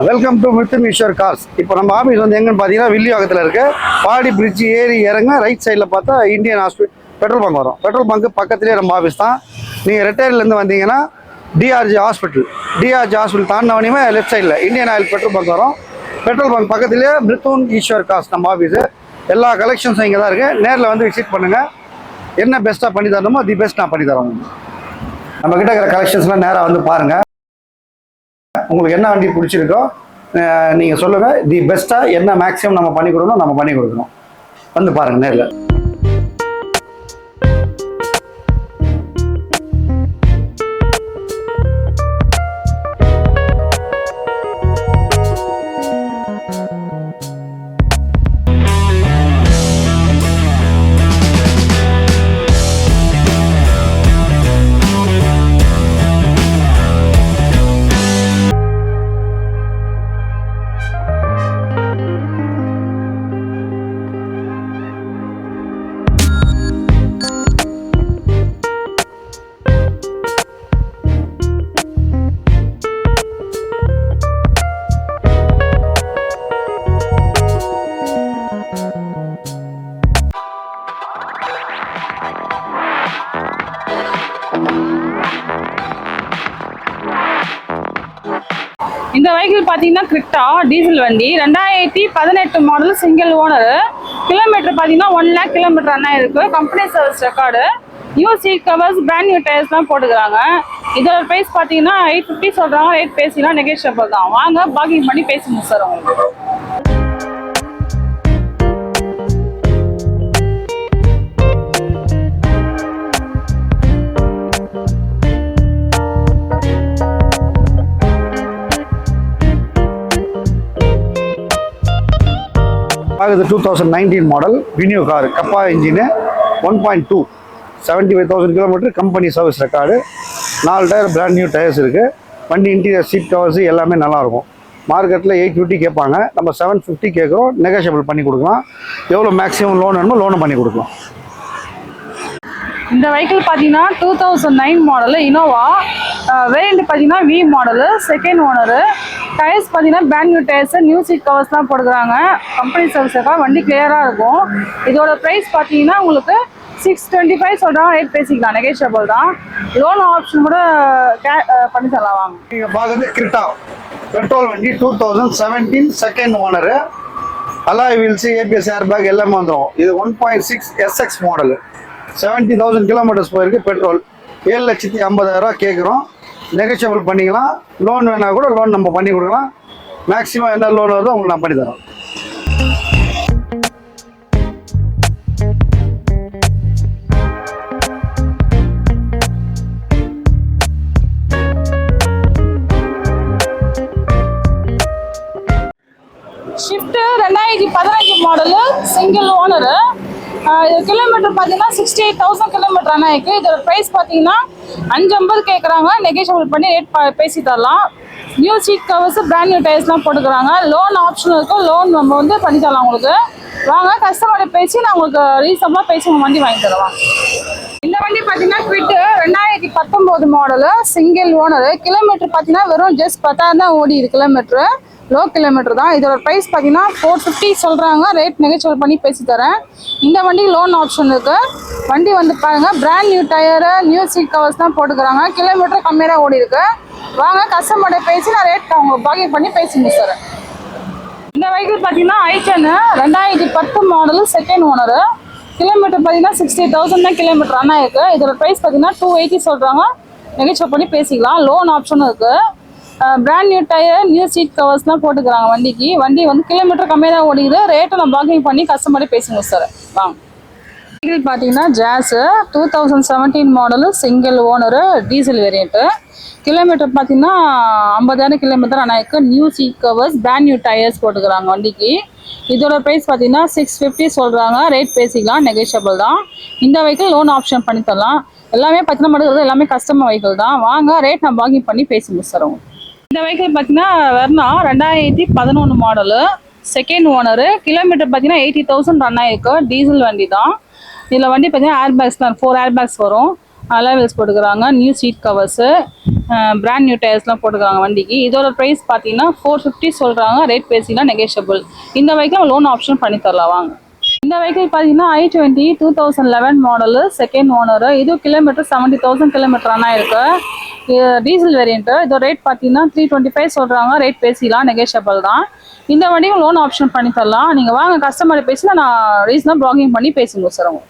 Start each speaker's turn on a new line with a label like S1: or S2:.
S1: Welcome to Mithun Eswar cars. இப்போ நம்ம office வந்து எங்கன்னு பார்த்தீங்கன்னா வில்லிவாக்கத்தில் இருக்கு. பாடி பிரிட்ஜ் ஏறி இறங்க ரைட் சைடில் பார்த்தா இந்தியன் ஹாஸ்பிட்டல் பெட்ரோல் பங்க் வரும். பெட்ரோல் பங்க் பக்கத்துலேயே நம்ம ஆஃபீஸ் தான். நீங்கள் ரிட்டையர்லேருந்து வந்தீங்கன்னா டிஆர்ஜி ஹாஸ்பிட்டல் தாண்டினவனையுமே லெஃப்ட் சைடில் இந்தியன் ஆயில் பெட்ரோல் பங்க் வரும். பெட்ரோல் பங்க் பக்கத்துலேயே மித்துன் ஈஸ்வர் கார்ஸ் நம்ம ஆஃபீஸு. எல்லா கலெக்ஷன்ஸும் இங்கே தான் இருக்குது. நேரில் வந்து விசிட் பண்ணுங்கள். என்ன பெஸ்ட்டாக பண்ணி தரணுமோ தி பெஸ்ட் நான் பண்ணி தரோம். நம்மக்கிட்ட இருக்கிற கலெக்ஷன்ஸ்லாம் நேராக வந்து பாருங்கள். உங்களுக்கு என்ன வண்டி பிடிச்சிருக்கோ நீங்கள் சொல்லுங்கள். தி பெஸ்ட்டாக என்ன மேக்ஸிமம் நம்ம பண்ணி கொடுக்கணும் நம்ம பண்ணி கொடுக்கணும். வந்து பாருங்கள் நேரில்.
S2: இந்த வெஹிக்கிள் பார்த்தீங்கன்னா கிரிட்டா டீசல் வண்டி 2018 மாடல் சிங்கிள் ஓனர். கிலோமீட்டர் பார்த்தீங்கன்னா 1 lakh கிலோமீட்டர் ரன் ஆயிருக்கு. Company service record. New seat covers, brand new டயர்ஸ்லாம் போட்டுக்கிறாங்க. இதோட ப்ரைஸ் பார்த்தீங்கன்னா 850 சொல்கிறாங்க. ரேட் பேசினா நெகோஷியபிள் தான். வாங்க பார்க்கிங் பண்ணி பேசி முடிச்சிடுறோம் உங்களுக்கு.
S1: இது 2019 model Venue car. Kappa engine 1.2 75,000 kilometre. Company service record. 4 tyre brand new tyres இருக்குது. வண்டி இன்டீரியர் சீட் கவர்ஸ் எல்லாமே நல்லாயிருக்கும். மார்க்கெட்டில் 850 கேட்பாங்க. நம்ம 750 கேட்குறோம். நெகோஷியபிள் பண்ணி கொடுக்கலாம். எவ்வளோ மேக்ஸிமம் லோன் வேணுமோ லோனும் பண்ணி கொடுக்கலாம்.
S2: இந்த வெஹிக்கிள் பார்த்தீங்கன்னா 2009 மாடலு இனோவா. வேரியண்ட் பார்த்தீங்கன்னா V model, second owner. Tyres பார்த்தீங்கன்னா brand new tyres, new seat கவர்ஸ்லாம் போட்டுக்கிறாங்க. கம்பெனி சர்வீஸாக வண்டி கிளியராக இருக்கும். இதோட ப்ரைஸ் பார்த்தீங்கன்னா உங்களுக்கு 625 சொல்கிறாங்க. ரேட் பேசிக்கலாம், நெகோஷியபிள் தான். லோன் ஆப்ஷன் கூட பண்ணி தரலாம். வாங்க.
S1: நீங்கள் பார்க்குறது கிரிட்டா பெட்ரோல் வண்டி 2017 second owner. Alloy wheels, ABS air bag எல்லாமே வந்துடும். இது 1.6 SX மாடலு. 70,000 கிலோமீட்டர்ஸ் போயிருக்கு. பெட்ரோல் 7,50,000 கேட்குறோம். நெகோஷியபிள் பண்ணிக்கலாம். லோன் வேணால் கூட லோன் நம்ம பண்ணி கொடுக்கலாம். மேக்ஸிமம் என்ன லோன் வருதோ உங்களுக்கு நான் பண்ணி தரோம்.
S2: Shift 2015 model single owner. Kilometre பார்த்தீங்கன்னா 68,000 கிலோமீட்டர் ஆனால் இருக்குது. இதோட ப்ரைஸ் பார்த்தீங்கன்னா 550 கேட்குறாங்க. நெகோஷியபிள் பண்ணி ரேட் பேசி தரலாம். New seat covers, brand new டயர்ஸ்லாம் போட்டுக்கிறாங்க. லோன் ஆப்ஷன் இருக்கும். லோன் நம்ம வந்து பண்ணி தரலாம் உங்களுக்கு. வாங்க கஸ்டமர்கிட்ட பேசி நான் உங்களுக்கு ரீசனபிளாக பேசி உங்கள் வண்டி வாங்கி தருவாங்க. இந்த வண்டி பார்த்தீங்கன்னா quit 2019 model single owner. Kilometre பார்த்தீங்கன்னா வெறும் ஜஸ்ட் 10,000 தான் ஓடி இருக்கு. கிலோமீட்டரு லோ கிலோமீட்டர் தான். இதோட ப்ரைஸ் பார்த்தீங்கன்னா 450 சொல்கிறாங்க. ரேட் நெகோஷியபிள் பண்ணி பேசி தரேன். இந்த வண்டி லோன் ஆப்ஷன் இருக்குது. வண்டி வந்து பாருங்கள், brand new tyre, new seat covers தான் போட்டுக்கிறாங்க. கிலோமீட்டர் கம்மியாக ஓடி இருக்கு. வாங்க கஸ்டமர்கிட்ட பேசி நான் ரேட் உங்களுக்கு பாக்கிங் பண்ணி பேசி முடிச்சுறேன். இந்த வெஹிக்கிள் பார்த்தீங்கன்னா ஐட்டனு 2010 மாடலு செகண்ட் ஓனரு. கிலோமீட்டர் பார்த்தீங்கன்னா 60,000 தான் கிலோமீட்டர் ரன் ஆயிருக்கு. இதோட ப்ரைஸ் பார்த்தீங்கன்னா 280 சொல்கிறாங்க. நெகோஷியபிள் பண்ணி பேசிக்கலாம். லோன் ஆப்ஷனும் இருக்குது. Brand new tyre, new seat கவர்ஸ்லாம் போட்டுக்கிறாங்க வண்டிக்கு. வண்டி வந்து கிலோமீட்டர் கம்மியாக தான் ஓடிக்குது. ரேட்டை நான் பார்க்கிங் பண்ணி கஸ்டமரே பேசுங்க சார். வாங்க. வெஹிக்கிள் பார்த்தீங்கன்னா Jazz 2017 model single owner diesel variant. Kilometre பார்த்தீங்கன்னா 50,000 கிலோமீட்டர் ஆனால் இருக்குது. New seat covers, brand new tyres போட்டுக்கிறாங்க வண்டிக்கு. இதோட ப்ரைஸ் பார்த்தீங்கன்னா 650 சொல்கிறாங்க. ரேட் பேசிக்கலாம், நெகோஷியபிள் தான். இந்த வெஹிக்கிள் லோன் ஆப்ஷன் பண்ணி தரலாம். எல்லாமே பார்த்தீங்கன்னா மட்டும் எல்லாமே கஸ்டமர் வெஹிக்கிள் தான். வாங்க ரேட் நான் பார்க்கிங் பண்ணி பேசி முடிச்சிடுறோம். இந்த வெஹிக்கிள் பார்த்தீங்கன்னா Verna 2011 model second owner. Kilometre பார்த்தீங்கன்னா 80,000 ரன் ஆயிருக்கு. டீசல் வண்டி தான். இதில் வண்டி பார்த்தீங்கன்னா ஏர் பேக்ஸ் தான் 4 ஏர் பேக்ஸ் வரும். அலாய் வீல்ஸ் போட்டுக்கிறாங்க. New seat covers. Brand new டயர்ஸ்லாம் போட்டுருக்காங்க வண்டிக்கு. இதோட ப்ரைஸ் பார்த்தீங்கன்னா 450 சொல்கிறாங்க. ரேட் பேசினா நெகேஷியபிள். இந்த வெஹிக்கிள் லோன் ஆப்ஷன் பண்ணி தரலாம் வாங்க. இந்த வெஹிக்கிள் பார்த்தீங்கன்னா i20 2011 மாடலு, செகண்ட் ஓனரு. இது கிலோமீட்டர் 70,000 கிலோமீட்டர் ஆனால் இருக்கு. Diesel variant. இதோட ரேட் பார்த்தீங்கன்னா 325 சொல்கிறாங்க. ரேட் பேசிக்கலாம், நெகேஷியபிள் தான். இந்த வண்டியும் லோன் ஆப்ஷன் பண்ணி தரலாம். நீங்கள் வாங்க, கஸ்டமரை பேசி நான் ரீசனாக ப்ளாகிங் பண்ணி பேசி முடிச்சிடுறோம்.